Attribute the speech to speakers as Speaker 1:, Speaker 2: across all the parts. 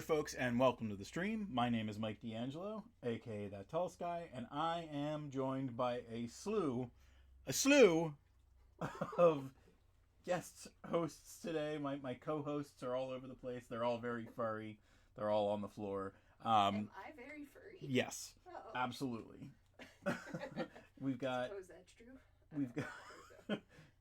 Speaker 1: folks, and welcome to the stream. My name is Mike DeAngelo, aka that Tellest guy, and I am joined by a slew of guest hosts today. My co-hosts are all over the place. They're all very furry. They're all on the floor.
Speaker 2: Am I very furry?
Speaker 1: Yes,
Speaker 2: Uh-oh.
Speaker 1: absolutely. We've got.
Speaker 2: Suppose that's true.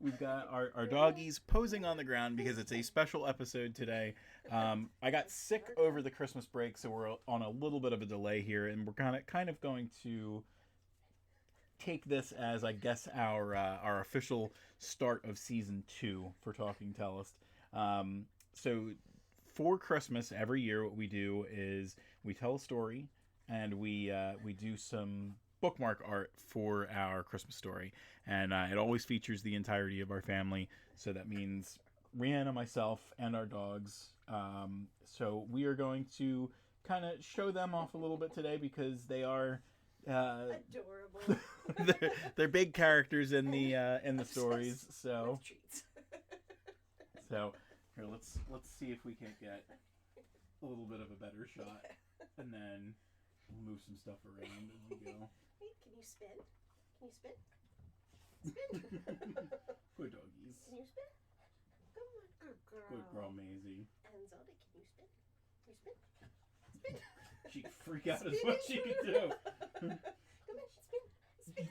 Speaker 1: We've got our doggies posing on the ground because it's a special episode today. I got sick over the Christmas break, so we're on a little bit of a delay here, and we're kind of going to take this as, I guess, our official start of season 2 for Talking Tellest. So for Christmas every year, what we do is we tell a story, and we do some bookmark art for our Christmas story, and it always features the entirety of our family. So that means Rihanna, myself, and our dogs. So we are going to kind of show them off a little bit today because they are
Speaker 2: adorable.
Speaker 1: they're big characters in the stories. So
Speaker 2: with treats.
Speaker 1: So here, let's see if we can't get a little bit of a better shot, and then we'll move some stuff around as we go.
Speaker 2: Wait, can you spin? Can you spin? Spin.
Speaker 1: Good doggies.
Speaker 2: Can you spin? Come on, good girl.
Speaker 1: Good girl, Maisie.
Speaker 2: And Zelda, can you spin? Can you spin? Spin.
Speaker 1: She'd freak out as much as she could do.
Speaker 2: Come on, spin. Spin.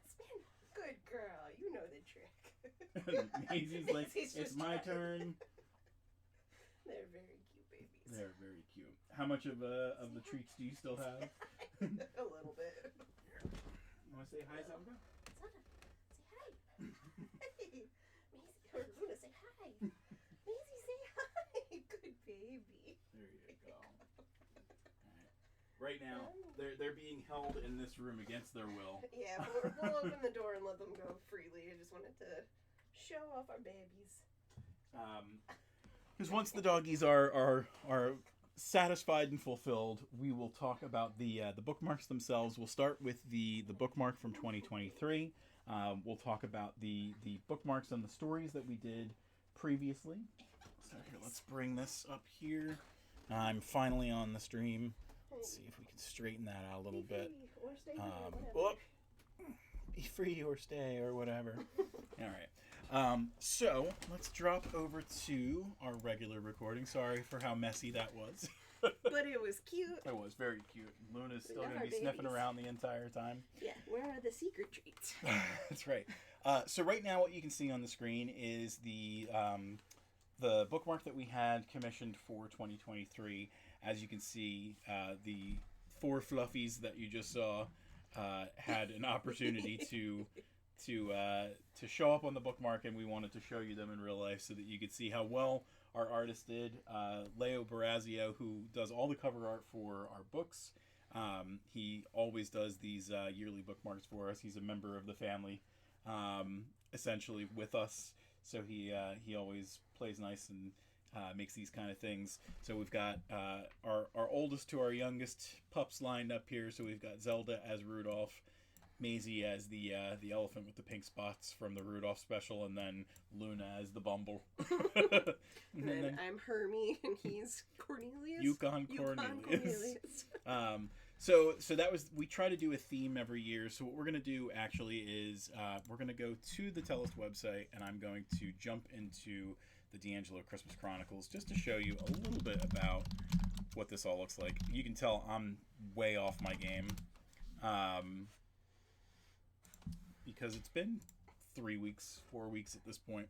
Speaker 2: Spin. Good girl. You know the trick.
Speaker 1: Maisie's like, it's my turn.
Speaker 2: They're very cute babies.
Speaker 1: They're very cute. How much of the treats do you still have?
Speaker 2: A little bit.
Speaker 1: You want to say hi, Zelda?
Speaker 2: Zelda, say hi. Hey, Maisie or Luna, say hi. Maisie, say hi. Good baby.
Speaker 1: There you go. All right. Right now, they're being held in this room against their will.
Speaker 2: Yeah, we'll open the door and let them go freely. I just wanted to show off our babies.
Speaker 1: Because once the doggies are satisfied and fulfilled, we will talk about the bookmarks themselves. We'll start with the bookmark from 2023. We'll talk about the bookmarks and the stories that we did previously. So here, let's bring this up here. I'm finally on the stream. Let's see if we can straighten that out a little bit.
Speaker 2: Or stay whatever.
Speaker 1: Be free or stay or whatever. All right. So let's drop over to our regular recording. Sorry for how messy that was.
Speaker 2: But it was cute.
Speaker 1: It was very cute. Luna's still
Speaker 2: love
Speaker 1: going to
Speaker 2: our
Speaker 1: be sniffing
Speaker 2: babies.
Speaker 1: around the entire time.
Speaker 2: Yeah, where are the secret treats?
Speaker 1: That's right. So right now what you can see on the screen is the bookmark that we had commissioned for 2023. As you can see, the 4 fluffies that you just saw had an opportunity to show up on the bookmark, and we wanted to show you them in real life so that you could see how well our artist did. Leo Barazio, who does all the cover art for our books, he always does these yearly bookmarks for us. He's a member of the family, essentially with us, so he always plays nice and makes these kind of things. So we've got our oldest to our youngest pups lined up here. So we've got Zelda as Rudolph, Maisie as the elephant with the pink spots from the Rudolph special, and then Luna as the Bumble.
Speaker 2: and then I'm Hermie, and he's Cornelius.
Speaker 1: Yukon Cornelius. So that was, we try to do a theme every year. So what we're going to do actually is we're going to go to the Tellest website, and I'm going to jump into the DeAngelo Christmas Chronicles just to show you a little bit about what this all looks like. You can tell I'm way off my game. Because it's been 3 weeks, 4 weeks at this point.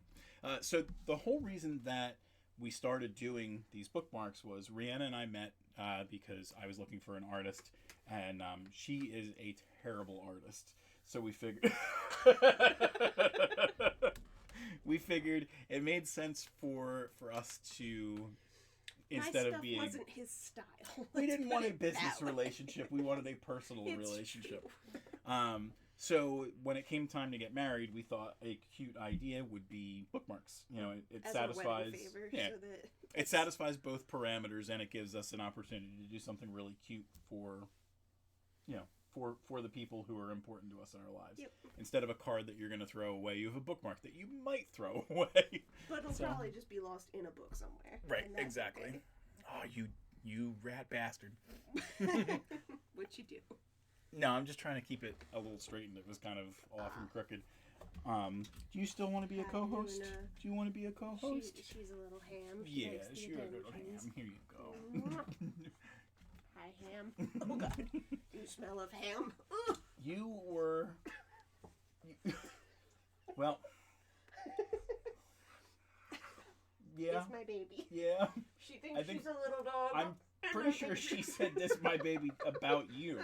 Speaker 1: So the whole reason that we started doing these bookmarks was Rihanna and I met because I was looking for an artist, and she is a terrible artist. So we figured it made sense for us to, instead of being,
Speaker 2: wasn't his style.
Speaker 1: We didn't want a business relationship. We wanted a personal relationship. So when it came time to get married, we thought a cute idea would be bookmarks. You know, it
Speaker 2: As
Speaker 1: satisfies.
Speaker 2: a wedding favor,
Speaker 1: Yeah,
Speaker 2: so that
Speaker 1: it satisfies both parameters, and it gives us an opportunity to do something really cute for, you know, for the people who are important to us in our lives.
Speaker 2: Yep.
Speaker 1: Instead of a card that you're going to throw away, you have a bookmark that you might throw away.
Speaker 2: But it'll probably just be lost in a book somewhere.
Speaker 1: Right,
Speaker 2: and that's
Speaker 1: exactly.
Speaker 2: okay.
Speaker 1: Oh, you rat bastard.
Speaker 2: What'd you do?
Speaker 1: No, I'm just trying to keep it a little straightened. It was kind of off and crooked. Do you still want to be a co-host? Do you want to be a co-host?
Speaker 2: She's a little ham.
Speaker 1: She's a little ham. Here you go.
Speaker 2: Hi, ham. Oh, God. You smell of ham.
Speaker 1: You were... Well... Yeah.
Speaker 2: It's my baby.
Speaker 1: Yeah.
Speaker 2: She thinks she's a little dog.
Speaker 1: I'm pretty sure she said this, my baby, about you.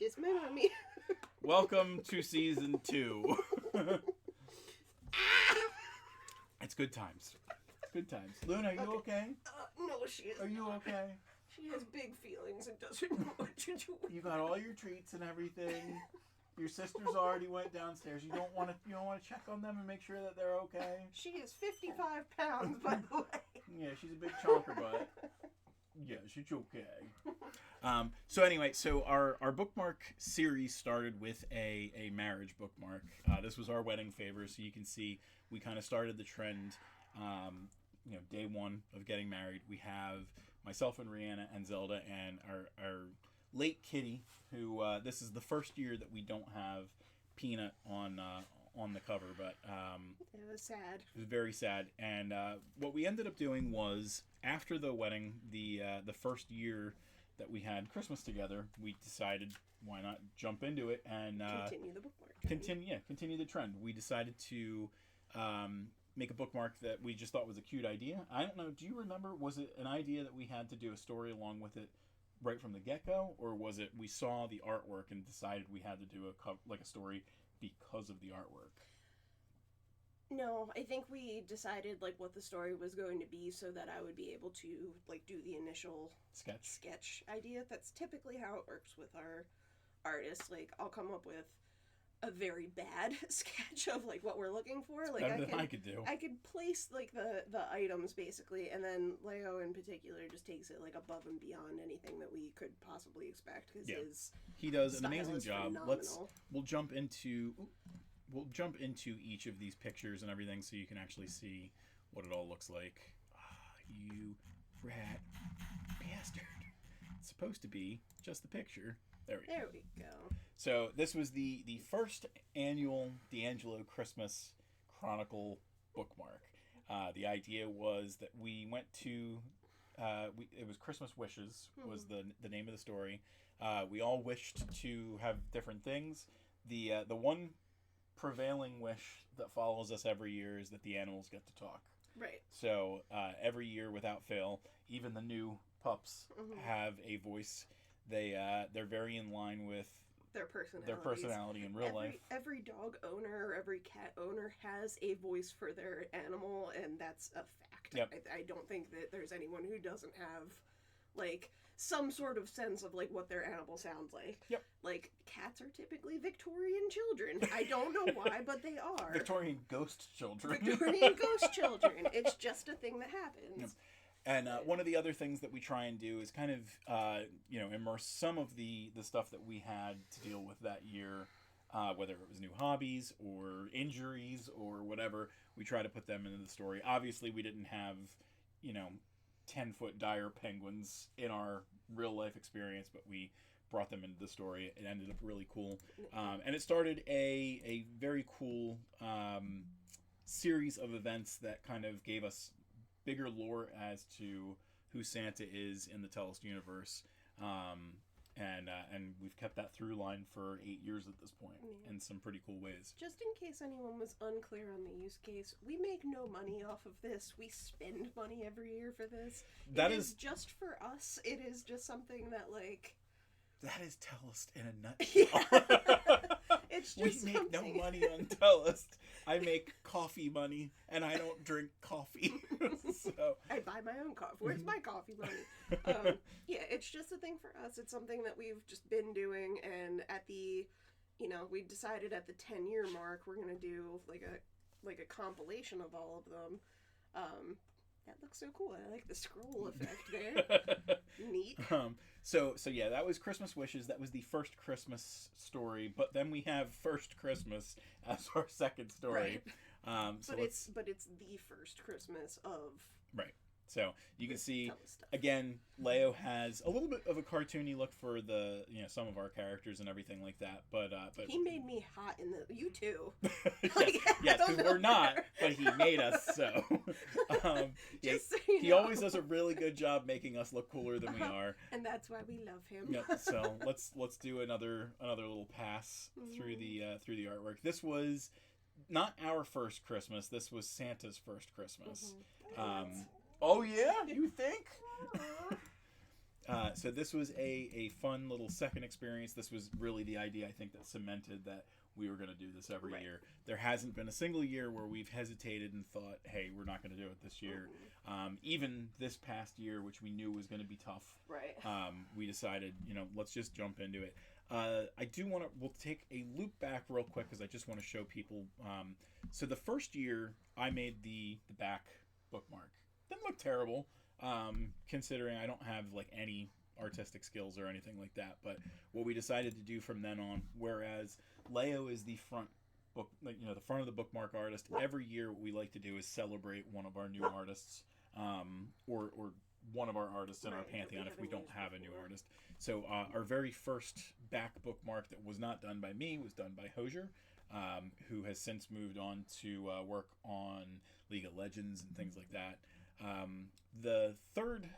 Speaker 2: Just my mommy.
Speaker 1: Welcome to season 2. It's good times. It's good times. Luna, are you okay?
Speaker 2: No, she is.
Speaker 1: Are you okay?
Speaker 2: She has big feelings and doesn't know what to do.
Speaker 1: You got all your treats and everything. Your sisters already went downstairs. You don't want to check on them and make sure that they're okay.
Speaker 2: She is 55 pounds, by the way.
Speaker 1: Yeah, she's a big chonker butt. Yeah, she's okay. So anyway, our bookmark series started with a marriage bookmark. This was our wedding favor, so you can see we kind of started the trend. Day one of getting married, we have myself and Rihanna and Zelda and our late Kitty, who this is the first year that we don't have Peanut on the cover, but
Speaker 2: it was sad.
Speaker 1: It was very sad. And what we ended up doing was, after the wedding, the first year that we had Christmas together, we decided why not jump into it and
Speaker 2: continue the bookmark.
Speaker 1: Continue the trend. We decided to make a bookmark that we just thought was a cute idea. I don't know. Do you remember? Was it an idea that we had to do a story along with it right from the get-go, or was it we saw the artwork and decided we had to do a story because of the artwork?
Speaker 2: No, I think we decided what the story was going to be so that I would be able to do the initial sketch idea. That's typically how it works with our artists. I'll come up with a very bad sketch of what we're looking for.
Speaker 1: I could do.
Speaker 2: I could place the items basically, and then Leo in particular just takes it above and beyond anything that we could possibly expect, because
Speaker 1: he does an amazing job.
Speaker 2: Phenomenal.
Speaker 1: We'll jump into each of these pictures and everything so you can actually see what it all looks like. You rat bastard. It's supposed to be just the picture. There we
Speaker 2: go.
Speaker 1: So this was the first annual DeAngelo Christmas Chronicle bookmark. The idea was that we went to it was Christmas Wishes was the name of the story. We all wished to have different things. The one prevailing wish that follows us every year is that the animals get to talk.
Speaker 2: Right.
Speaker 1: So every year without fail, even the new pups have a voice. They're very in line with their personality in real life.
Speaker 2: Every dog owner or every cat owner has a voice for their animal, and that's a fact.
Speaker 1: Yep.
Speaker 2: I don't think that there's anyone who doesn't have some sort of sense of what their animal sounds like.
Speaker 1: Yep.
Speaker 2: Cats are typically Victorian children. I don't know why, but they are.
Speaker 1: Victorian ghost children.
Speaker 2: Victorian ghost children. It's just a thing that happens.
Speaker 1: Yep. And one of the other things that we try and do is kind of, immerse some of the stuff that we had to deal with that year, whether it was new hobbies or injuries or whatever. We try to put them into the story. Obviously, we didn't have, 10-foot dire penguins in our real life experience, but we brought them into the story. It ended up really cool. And it started a very cool series of events that kind of gave us bigger lore as to who Santa is in the Tellest universe, and we've kept that through line for 8 years at this point in some pretty cool ways.
Speaker 2: Just in case anyone was unclear on the use case, we make no money off of this. We spend money every year for this. That is just for us. It is just something that
Speaker 1: that is Tellest in a nutshell.
Speaker 2: It's just
Speaker 1: we make no money on Tellest. I make coffee money, and I don't drink coffee. So
Speaker 2: I buy my own coffee. Where's my coffee money? It's just a thing for us. It's something that we've just been doing, and at the, we decided at the 10-year mark we're gonna do a compilation of all of them. That looks so cool. I like the scroll effect there. Neat.
Speaker 1: So yeah, that was Christmas Wishes. That was the first Christmas story, but then we have First Christmas as our second story.
Speaker 2: Right. But it's the first Christmas of
Speaker 1: right. So you can see,
Speaker 2: Tellest stuff.
Speaker 1: again, Leo has a little bit of a cartoony look for the, some of our characters and everything like that. But
Speaker 2: he made me hot in the. You too.
Speaker 1: yes, because we're not, but he made us so.
Speaker 2: Just so
Speaker 1: he
Speaker 2: know.
Speaker 1: always does a really good job making us look cooler than we are.
Speaker 2: And that's why we love him.
Speaker 1: Yep. So let's do another little pass through the artwork. This was not our first Christmas. This was Santa's first Christmas. Oh yeah, you think? So this was a fun little second experience. This was really the idea, I think, that cemented that we were going to do this every year. There hasn't been a single year where we've hesitated and thought, hey, we're not going to do it this year. Even this past year, which we knew was going to be tough,
Speaker 2: right?
Speaker 1: We decided, let's just jump into it. I do want to, we'll take a loop back real quick because I just want to show people. So the first year I made the back bookmark. Didn't look terrible, considering I don't have like any artistic skills or anything like that. But what we decided to do from then on, whereas Leo is the front the front of the bookmark artist, every year what we like to do is celebrate one of our new artists, or one of our artists in our pantheon if we don't have a new artist. So our very first back bookmark that was not done by me was done by Hosier, who has since moved on to work on League of Legends and things like that. The third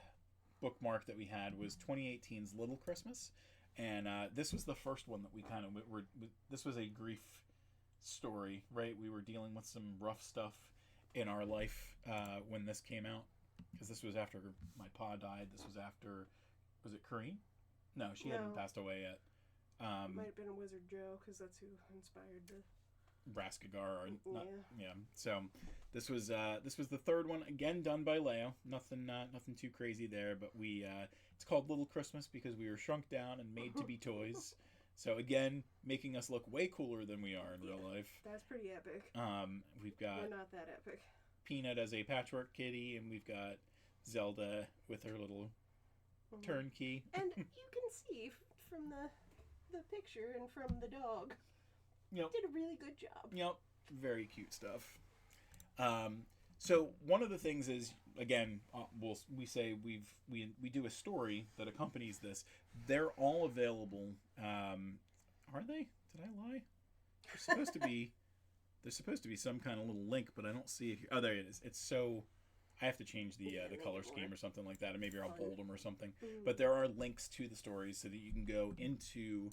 Speaker 1: bookmark that we had was 2018's Little Christmas, and this was the first one that we kind of were. This was a grief story, right? We were dealing with some rough stuff in our life when this came out, because this was after my pa died. This was after, was it Corrine? No, she hadn't passed away yet.
Speaker 2: Might have been Wizard Joe, because that's who inspired the
Speaker 1: Raskagar, or not, yeah. So this was the third one, again done by Leo. Nothing too crazy there, but we it's called Little Christmas because we were shrunk down and made to be toys. So again, making us look way cooler than we are in real life.
Speaker 2: That's pretty epic.
Speaker 1: We've got
Speaker 2: We're not that epic.
Speaker 1: Peanut as a patchwork kitty, and we've got Zelda with her little turnkey.
Speaker 2: And you can see from the picture and from the dog.
Speaker 1: Yep.
Speaker 2: Did a really good job.
Speaker 1: Yep. Very cute stuff. So one of the things is, again, we say we do a story that accompanies this. They're all available. Are they? Did I lie? There's supposed to be some kind of little link, but I don't see it here. Oh, there it is. It's so. I have to change the color scheme or something like that, and maybe I'll bold them or something. But there are links to the stories so that you can go into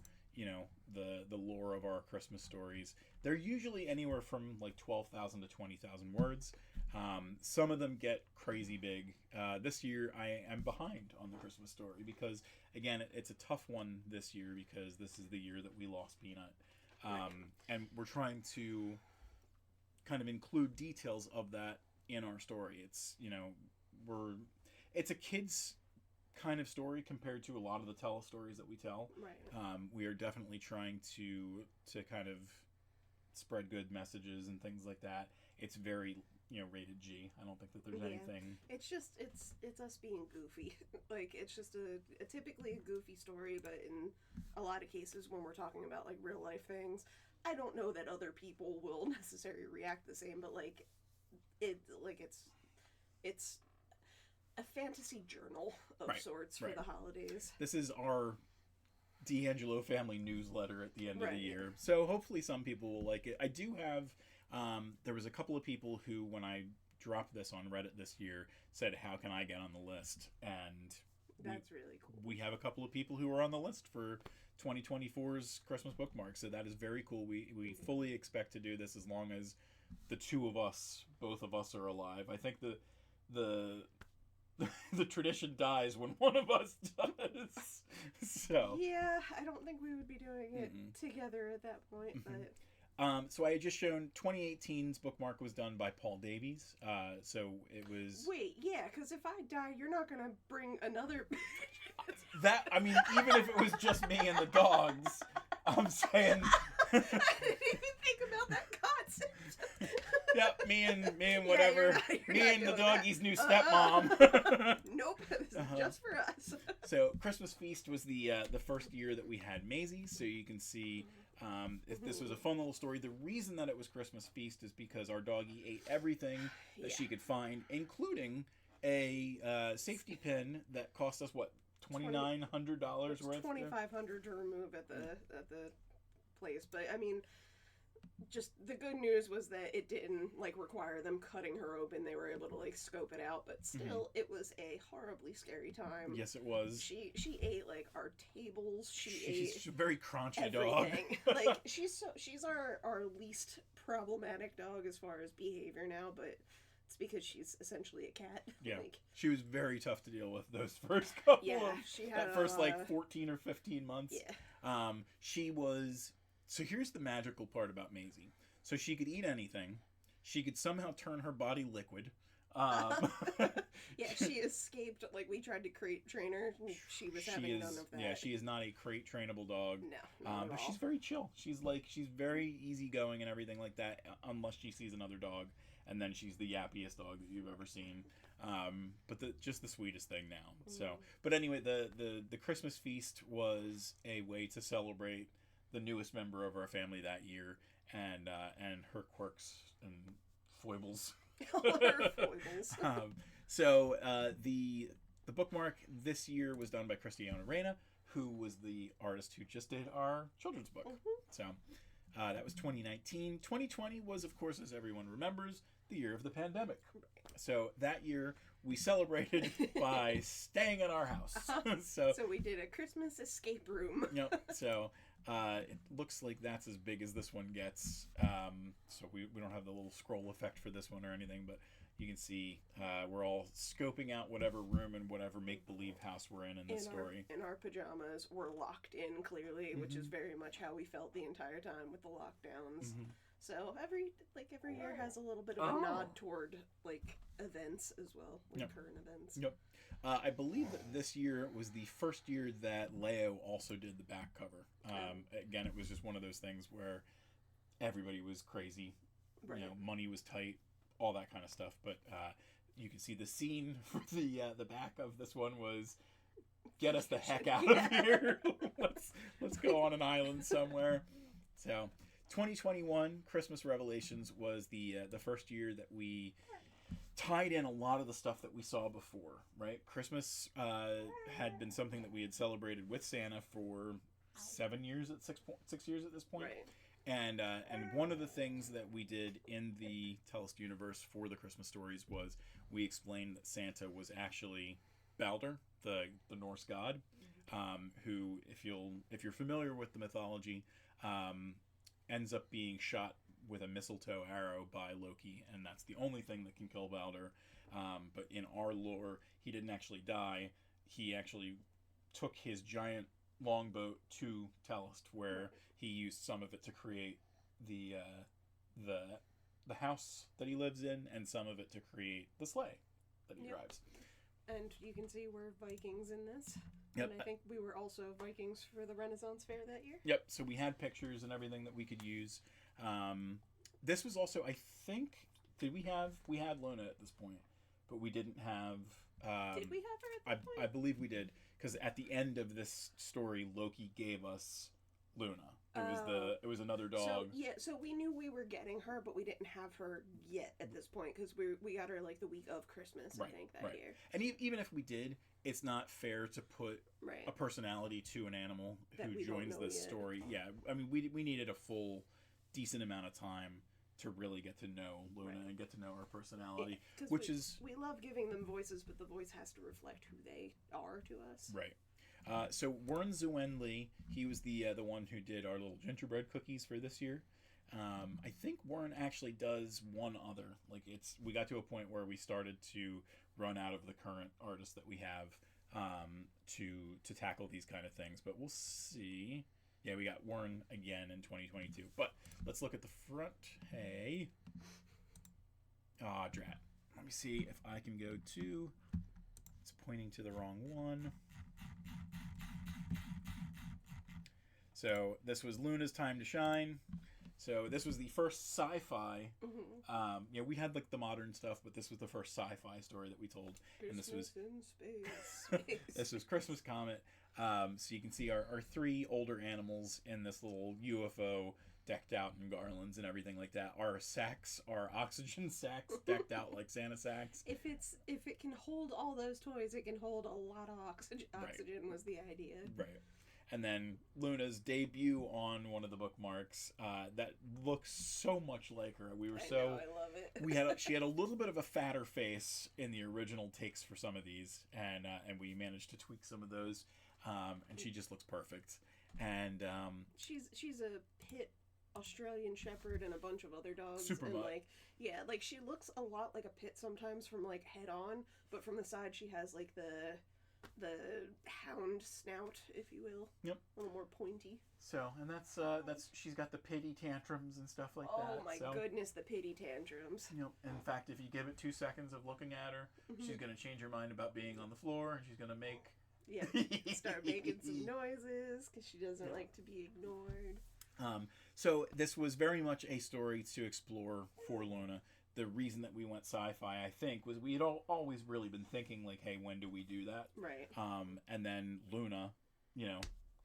Speaker 1: the lore of our Christmas stories. They're usually anywhere from like 12,000 to 20,000 words. Some of them get crazy big. This year I am behind on the Christmas story because, again, it's a tough one this year because this is the year that we lost Peanut. And we're trying to kind of include details of that in our story. It's, it's a kid's kind of story compared to a lot of the Tellest stories that we tell.
Speaker 2: Right.
Speaker 1: We are definitely trying to kind of spread good messages and things like that. It's very rated G. I don't think that there's anything.
Speaker 2: It's just it's us being goofy. Like, it's just a typically a goofy story, but in a lot of cases when we're talking about like real life things, I don't know that other people will necessarily react the same, but it's a fantasy journal of sorts for the holidays.
Speaker 1: This is our DeAngelo family newsletter at the end of the year. So hopefully some people will like it. I do have, there was a couple of people who, when I dropped this on Reddit this year, said, how can I get on the list? And
Speaker 2: that's really cool.
Speaker 1: We have a couple of people who are on the list for 2024's Christmas bookmark. So that is very cool. We fully expect to do this as long as the both of us are alive. I think the tradition dies when one of us does. So
Speaker 2: yeah, I don't think we would be doing it together at that point. But
Speaker 1: so I had just shown 2018's bookmark was done by Paul Davies. So it was.
Speaker 2: Wait, yeah, because if I die, you're not gonna bring another.
Speaker 1: That, I mean, even if it was just me and the dogs, I'm saying.
Speaker 2: I didn't even think about that concept.
Speaker 1: Yep, me and whatever.
Speaker 2: You're
Speaker 1: me
Speaker 2: not
Speaker 1: and the
Speaker 2: doing
Speaker 1: doggy's
Speaker 2: that.
Speaker 1: new stepmom.
Speaker 2: Nope, this is just for us.
Speaker 1: So Christmas Feast was the first year that we had Maisie, so you can see this was a fun little story. The reason that it was Christmas Feast is because our doggy ate everything that she could find, including a safety pin that cost us what, $2,900 worth.
Speaker 2: $2,500 to remove at the place, but I mean, just the good news was that it didn't like require them cutting her open. They were able to like scope it out, but still, it was a horribly scary time.
Speaker 1: Yes, it was.
Speaker 2: She ate like our tables.
Speaker 1: She's a very crunchy
Speaker 2: everything.
Speaker 1: dog.
Speaker 2: Like she's our least problematic dog as far as behavior now, but it's because she's essentially a cat.
Speaker 1: Yeah,
Speaker 2: like,
Speaker 1: she was very tough to deal with those first couple.
Speaker 2: Yeah,
Speaker 1: of,
Speaker 2: she had
Speaker 1: that first like 14 or 15 months.
Speaker 2: Yeah.
Speaker 1: She was. So here's the magical part about Maisie. So she could eat anything. She could somehow turn her body liquid.
Speaker 2: Yeah, she escaped. Like, we tried to crate train her, and she was having none of that.
Speaker 1: Yeah, she is not a crate trainable dog.
Speaker 2: No, not at
Speaker 1: but
Speaker 2: all.
Speaker 1: she's very chill. She's very easygoing and everything like that, unless she sees another dog, and then she's the yappiest dog that you've ever seen. But just the sweetest thing now. So, but anyway, the Christmas feast was a way to celebrate the newest member of our family that year, and her quirks and foibles.
Speaker 2: All her foibles.
Speaker 1: So the bookmark this year was done by Cristiano Reyna, who was the artist who just did our children's book. So that was 2019. 2020 was, of course, as everyone remembers, the year of the pandemic. So that year we celebrated by staying in our house. So
Speaker 2: we did a Christmas escape room.
Speaker 1: Yep. So it looks like that's as big as this one gets. So we don't have the little scroll effect for this one or anything, but you can see we're all scoping out whatever room and whatever make-believe house we're in this story.
Speaker 2: In our pajamas, we're locked in clearly, which is very much how we felt the entire time with the lockdowns. So every year has a little bit of a nod toward like events as well, like current events.
Speaker 1: Yep. I believe that this year was the first year that Leo also did the back cover. Again, it was just one of those things where everybody was crazy. Right. You know, money was tight, all that kind of stuff. But you can see the scene for the back of this one was, get us the heck out of here. let's go on an island somewhere. So 2021 Christmas Revelations was the first year that we tied in a lot of the stuff that we saw before, right? Christmas had been something that we had celebrated with Santa for 7 years at 6 years at this point.
Speaker 2: Right.
Speaker 1: And one of the things that we did in the Tellest universe for the Christmas stories was we explained that Santa was actually Balder, the Norse god, who, if you're familiar with the mythology, ends up being shot with a mistletoe arrow by Loki, and that's the only thing that can kill Balder. But in our lore, he didn't actually die. He actually took his giant longboat to Tellest, where he used some of it to create the house that he lives in, and some of it to create the sleigh that he drives.
Speaker 2: And you can see we're Vikings in this.
Speaker 1: Yep.
Speaker 2: And I think we were also Vikings for the Renaissance Fair that year.
Speaker 1: Yep. So we had pictures and everything that we could use. This was also, I think, we had Luna at this point, but we didn't have.
Speaker 2: Did we have her at that point?
Speaker 1: I believe we did, because at the end of this story, Loki gave us Luna. It was another dog.
Speaker 2: So we knew we were getting her, but we didn't have her yet at this point, because we got her like the week of Christmas, I think, that year.
Speaker 1: And even if we did, it's not fair to put a personality to an animal who joins this story. Yeah, I mean, we needed a full, decent amount of time to really get to know Luna and get to know her personality,
Speaker 2: we love giving them voices, but the voice has to reflect who they are to us.
Speaker 1: Right. So Warren Zuen Lee, he was the one who did our little gingerbread cookies for this year. I think Warren actually does one other. Like we got to a point where we started to run out of the current artists that we have to tackle these kind of things. But we'll see. Yeah, we got Warren again in 2022. But let's look at the front. Hey. Drat. Let me see if I can go to... It's pointing to the wrong one. So this was Luna's Time to Shine. So this was the first sci-fi. We had like the modern stuff, but this was the first sci-fi story that we told.
Speaker 2: Christmas
Speaker 1: and this was
Speaker 2: in space.
Speaker 1: This was Christmas Comet. So you can see our three older animals in this little UFO decked out in garlands and everything like that. Our sacks, our oxygen sacks, decked out like Santa sacks.
Speaker 2: If it can hold all those toys, it can hold a lot of oxygen. Oxygen was the idea.
Speaker 1: Right. And then Luna's debut on one of the bookmarks that looks so much like her. We were
Speaker 2: I know, I love it.
Speaker 1: she had a little bit of a fatter face in the original takes for some of these, and we managed to tweak some of those, and she just looks perfect. And
Speaker 2: she's a pit Australian Shepherd and a bunch of other dogs.
Speaker 1: Super
Speaker 2: and
Speaker 1: mutt.
Speaker 2: like, yeah, like she looks a lot like a pit sometimes from like head on, but from the side she has like the hound snout, if you will.
Speaker 1: Yep.
Speaker 2: A little more pointy.
Speaker 1: So, and that's she's got the pity tantrums and stuff like that.
Speaker 2: Oh my goodness, the pity tantrums.
Speaker 1: Yep. In fact, if you give it 2 seconds of looking at her, she's gonna change her mind about being on the floor, and she's gonna make
Speaker 2: start making some noises because she doesn't like to be ignored.
Speaker 1: So this was very much a story to explore for Luna. The reason that we went sci-fi, I think, was we had always really been thinking, like, hey, when do we do that?
Speaker 2: Right.
Speaker 1: And then Luna,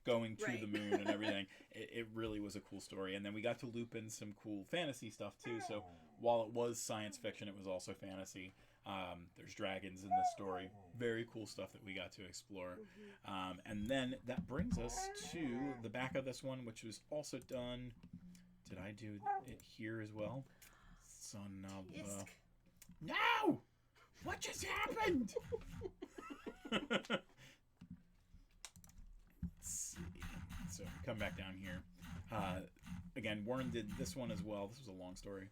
Speaker 1: going to the moon and everything, it really was a cool story. And then we got to loop in some cool fantasy stuff, too. So while it was science fiction, it was also fantasy. There's dragons in this story. Very cool stuff that we got to explore. And then that brings us to the back of this one, which was also done... Did I do it here as well? Son of a... No! What just happened? Let's see. So come back down here. Again, Warren did this one as well. This was a long story.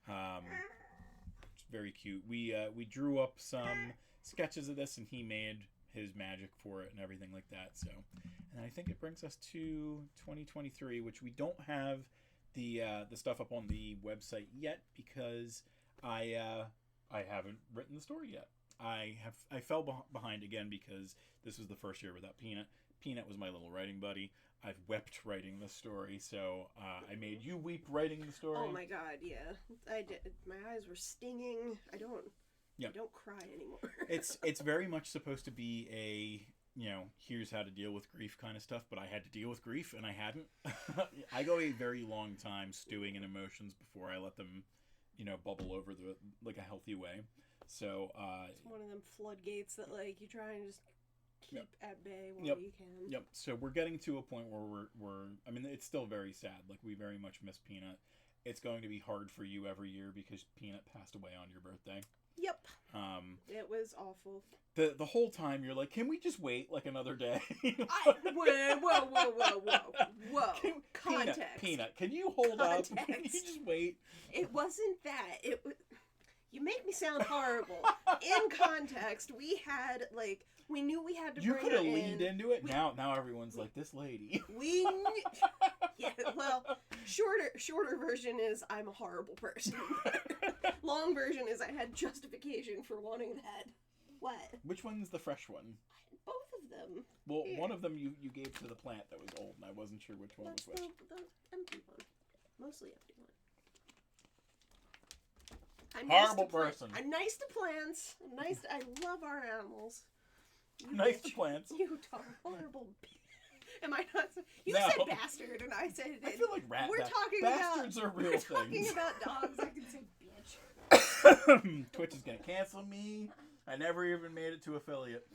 Speaker 1: It's very cute. We drew up some sketches of this, and he made his magic for it and everything like that. So, and I think it brings us to 2023, which we don't have the stuff up on the website yet because I haven't written the story yet. I fell behind again because this was the first year without Peanut. Peanut was my little writing buddy. I've wept writing the story, so I made you weep writing the story.
Speaker 2: Oh my god, yeah, I did. My eyes were stinging. I don't cry anymore.
Speaker 1: It's very much supposed to be a here's how to deal with grief kind of stuff, but I had to deal with grief and I hadn't. I go a very long time stewing in emotions before I let them, bubble over like a healthy way. So
Speaker 2: it's one of them floodgates that like you try and just keep at bay while you can.
Speaker 1: Yep. So we're getting to a point where we're I mean, it's still very sad. Like we very much miss Peanut. It's going to be hard for you every year because Peanut passed away on your birthday.
Speaker 2: Yep. It was awful.
Speaker 1: The whole time you're like, can we just wait like another day?
Speaker 2: Whoa. Context.
Speaker 1: Peanut, can you hold up? Can you just wait?
Speaker 2: It wasn't that. It was. You make me sound horrible. In context, we knew we had to
Speaker 1: you
Speaker 2: bring
Speaker 1: could
Speaker 2: her
Speaker 1: have
Speaker 2: in.
Speaker 1: leaned into it. Now everyone's like, this lady. Shorter version is I'm a horrible person. Long version is I had justification for wanting that. What? Which one's the fresh one?
Speaker 2: Both of them.
Speaker 1: Well, one of them you gave to the plant that was old, and I wasn't sure which one
Speaker 2: That's
Speaker 1: was which.
Speaker 2: the empty one. Mostly empty one.
Speaker 1: Horrible person.
Speaker 2: I'm nice to plants. I love our animals.
Speaker 1: Nice to plants.
Speaker 2: You horrible. Am I not? You said bastard, and I said it.
Speaker 1: I feel like bastards are real things.
Speaker 2: We're talking about dogs. I can say bitch.
Speaker 1: Twitch is gonna cancel me. I never even made it to affiliate.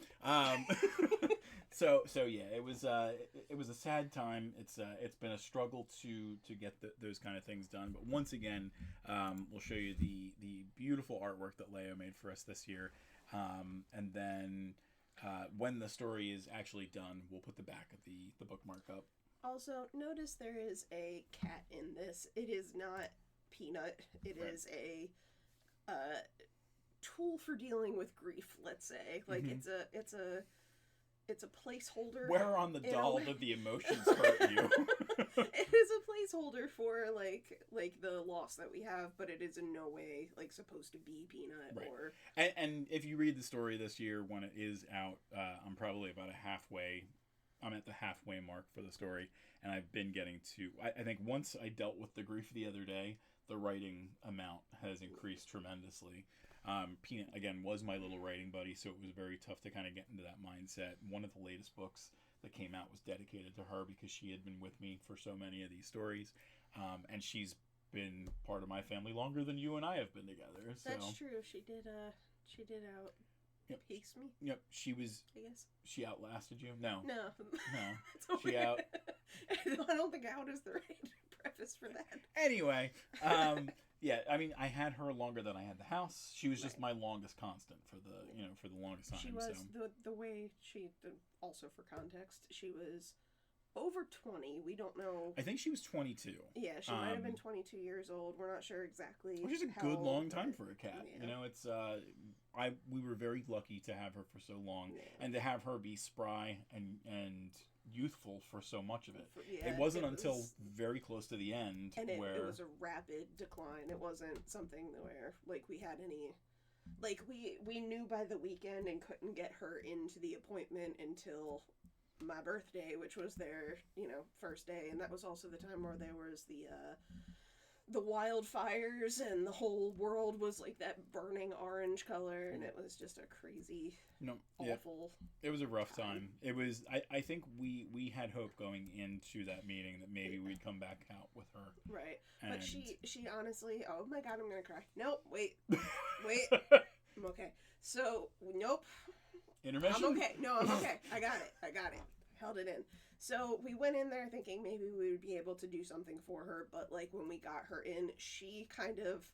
Speaker 1: So yeah, it was a sad time. It's been a struggle to get those kind of things done. But once again, we'll show you the beautiful artwork that Leo made for us this year, and then when the story is actually done, we'll put the back of the bookmark up.
Speaker 2: Also, notice there is a cat in this. It is not Peanut. It is a tool for dealing with grief. Let's say, like it's a placeholder.
Speaker 1: Where on the doll did the emotions hurt you?
Speaker 2: It is a placeholder for like the loss that we have, but it is in no way like supposed to be Peanut or.
Speaker 1: And if you read the story this year when it is out, I'm probably about I'm at the halfway mark for the story, and I've been getting to. I think once I dealt with the grief the other day, the writing amount has increased tremendously. Peanut, again, was my little writing buddy, so it was very tough to kind of get into that mindset. One of the latest books that came out was dedicated to her because she had been with me for so many of these stories. And she's been part of my family longer than you and I have been together. So.
Speaker 2: That's true. She did outpace me.
Speaker 1: Yep, she was.
Speaker 2: I guess
Speaker 1: she outlasted you. No.
Speaker 2: No.
Speaker 1: She out.
Speaker 2: I don't think out is the right preface for that.
Speaker 1: Anyway, yeah. I mean, I had her longer than I had the house. She was just my longest constant for the longest time.
Speaker 2: She was the way she. Also, for context, she was over 20. We don't know.
Speaker 1: I think she was 22.
Speaker 2: Yeah, she might have been 22 years old. We're not sure exactly.
Speaker 1: Which is a good long time for a cat.
Speaker 2: Yeah.
Speaker 1: You know, it's we were very lucky to have her for so long, and to have her be spry and youthful for so much of it.
Speaker 2: Yeah,
Speaker 1: it wasn't until very close to the end where
Speaker 2: it was a rapid decline. It wasn't something where we had any. We knew by the weekend and couldn't get her into the appointment until my birthday, which was their, first day. And that was also the time where there was the wildfires and the whole world was like that burning orange color. And it was just a crazy, awful.
Speaker 1: It was a rough time. It was, I think we had hope going into that meeting that maybe we'd come back out with her.
Speaker 2: Right. But she honestly, oh my God, I'm going to cry. Nope, wait. I'm okay. So, nope.
Speaker 1: Intermission?
Speaker 2: I'm okay. No, I'm okay. I got it. Held it in. So we went in there thinking maybe we would be able to do something for her, but when we got her in, she kind of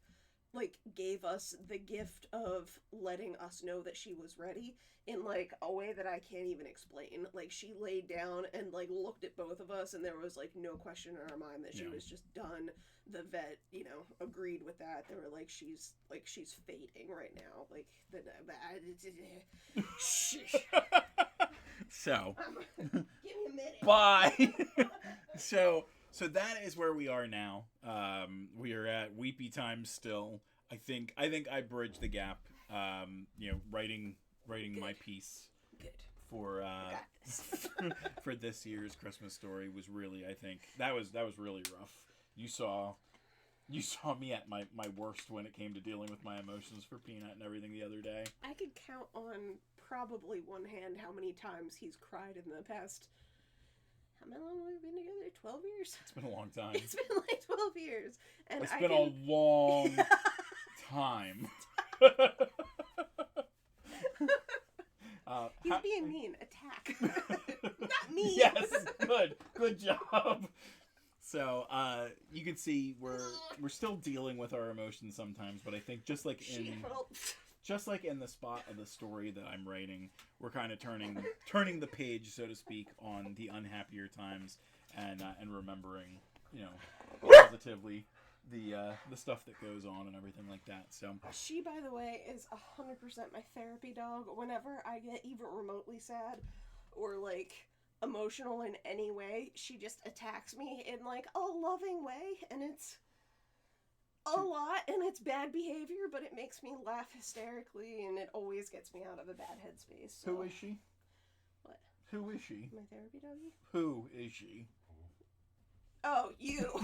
Speaker 2: gave us the gift of letting us know that she was ready in a way that I can't even explain. She laid down and looked at both of us, and there was no question in our mind that she was just done. The vet, agreed with that. They were she's fading right now.
Speaker 1: So
Speaker 2: give me a minute.
Speaker 1: Bye. So that is where we are now. We are at weepy times still. I think I bridged the gap. Writing
Speaker 2: Good.
Speaker 1: my piece.
Speaker 2: Good.
Speaker 1: For for this year's Christmas story was really, I think that was really rough. You saw me at my worst when it came to dealing with my emotions for Peanut and everything the other day.
Speaker 2: I could count on probably one hand how many times he's cried in the past. How long have we been together? 12 years?
Speaker 1: It's been a long time.
Speaker 2: It's been 12 years. And
Speaker 1: it's been a long time.
Speaker 2: He's being mean. Attack. Not me.
Speaker 1: Yes. Good job. So you can see we're still dealing with our emotions sometimes, but I think just like in the spot of the story that I'm writing, we're kind of turning the page, so to speak, on the unhappier times and remembering, positively the stuff that goes on and everything like that. So
Speaker 2: she, by the way, is 100% my therapy dog. Whenever I get even remotely sad or emotional in any way, she just attacks me in a loving way, and it's a lot, and it's bad behavior, but it makes me laugh hysterically, and it always gets me out of a bad headspace. So.
Speaker 1: Who is she?
Speaker 2: What?
Speaker 1: Who is she?
Speaker 2: My therapy doggy?
Speaker 1: Who is she?
Speaker 2: Oh, you.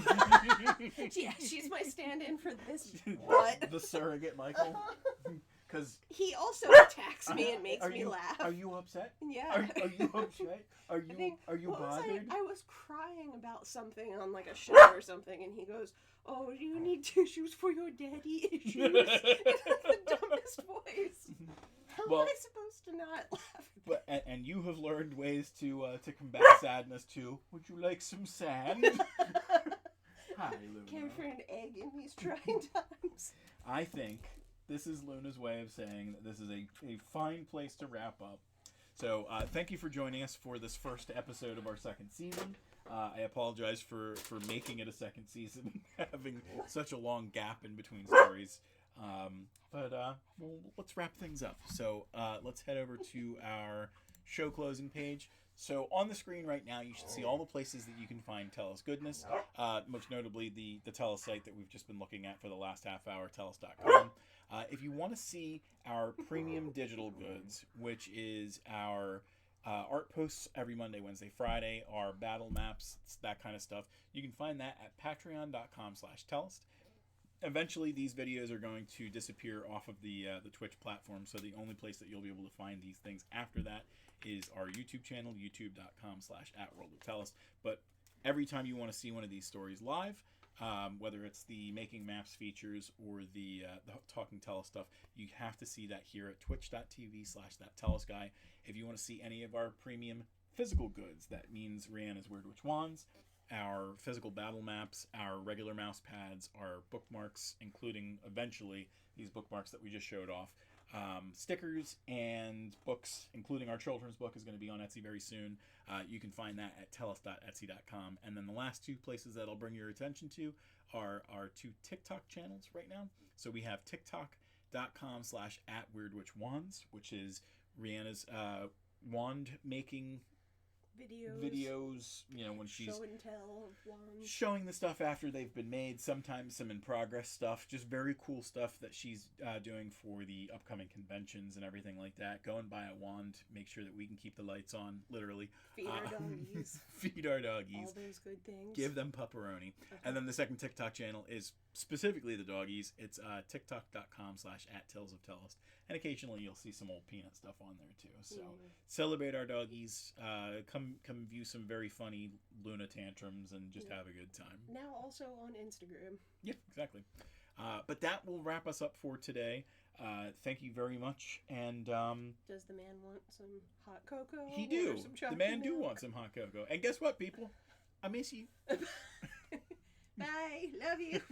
Speaker 2: Yeah, she's my stand-in for this butt.
Speaker 1: The surrogate Michael? Because
Speaker 2: he also attacks me and makes me laugh.
Speaker 1: Are you upset?
Speaker 2: Yeah.
Speaker 1: Are you upset? Are you bothered?
Speaker 2: I was crying about something on a show or something, and he goes, "Oh, do you need tissues for your daddy issues?" In the dumbest voice. How am I supposed to not laugh?
Speaker 1: But and you have learned ways to combat sadness too. Would you like some sand? Hi, Luna.
Speaker 2: Care for an egg in these trying times.
Speaker 1: I think this is Luna's way of saying that this is a fine place to wrap up. So thank you for joining us for this first episode of our second season. I apologize for making it a second season, having such a long gap in between stories. But let's wrap things up. So let's head over to our show closing page. So on the screen right now, you should see all the places that you can find Tellest goodness, most notably the Tellest site that we've just been looking at for the last half hour, tellest.com. If you want to see our premium digital goods, which is our art posts every Monday, Wednesday, Friday, our battle maps, that kind of stuff, you can find that at patreon.com/Tellest. Eventually, these videos are going to disappear off of the Twitch platform, so the only place that you'll be able to find these things after that is our YouTube channel, youtube.com/@worldofTellest. But every time you want to see one of these stories live, whether it's the Making Maps features or the Talking Tellest stuff, you have to see that here at twitch.tv/thattellestguy. If you want to see any of our premium physical goods, that means Rihanna's Weird Witch Wands, our physical battle maps, our regular mouse pads, our bookmarks, including eventually these bookmarks that we just showed off, stickers and books, including our children's book is going to be on Etsy very soon. You can find that at tellest.etsy.com. And then the last two places that I'll bring your attention to are our two TikTok channels right now. So we have tiktok.com/@weirdwitchwands, which is Rihanna's wand making videos, when she's
Speaker 2: show and tell of wands,
Speaker 1: showing the stuff after they've been made, sometimes some in progress stuff, just very cool stuff that she's doing for the upcoming conventions and everything like that. Go and buy a wand, make sure that we can keep the lights on, literally.
Speaker 2: Feed our doggies.
Speaker 1: Feed our doggies.
Speaker 2: All those good things.
Speaker 1: Give them pepperoni. And then the second TikTok channel is specifically the doggies. It's tiktok.com/@tellsoftellest. And occasionally you'll see some old peanut stuff on there too. So celebrate our doggies. Come view some very funny Luna tantrums and just have a good time.
Speaker 2: Now also on Instagram.
Speaker 1: Yeah, exactly. But that will wrap us up for today. Thank you very much. And
Speaker 2: does the man want some hot cocoa?
Speaker 1: He do.
Speaker 2: Or some chocolate
Speaker 1: the man do
Speaker 2: milk?
Speaker 1: want some hot cocoa. And guess what, people? I miss you.
Speaker 2: Bye. Love you.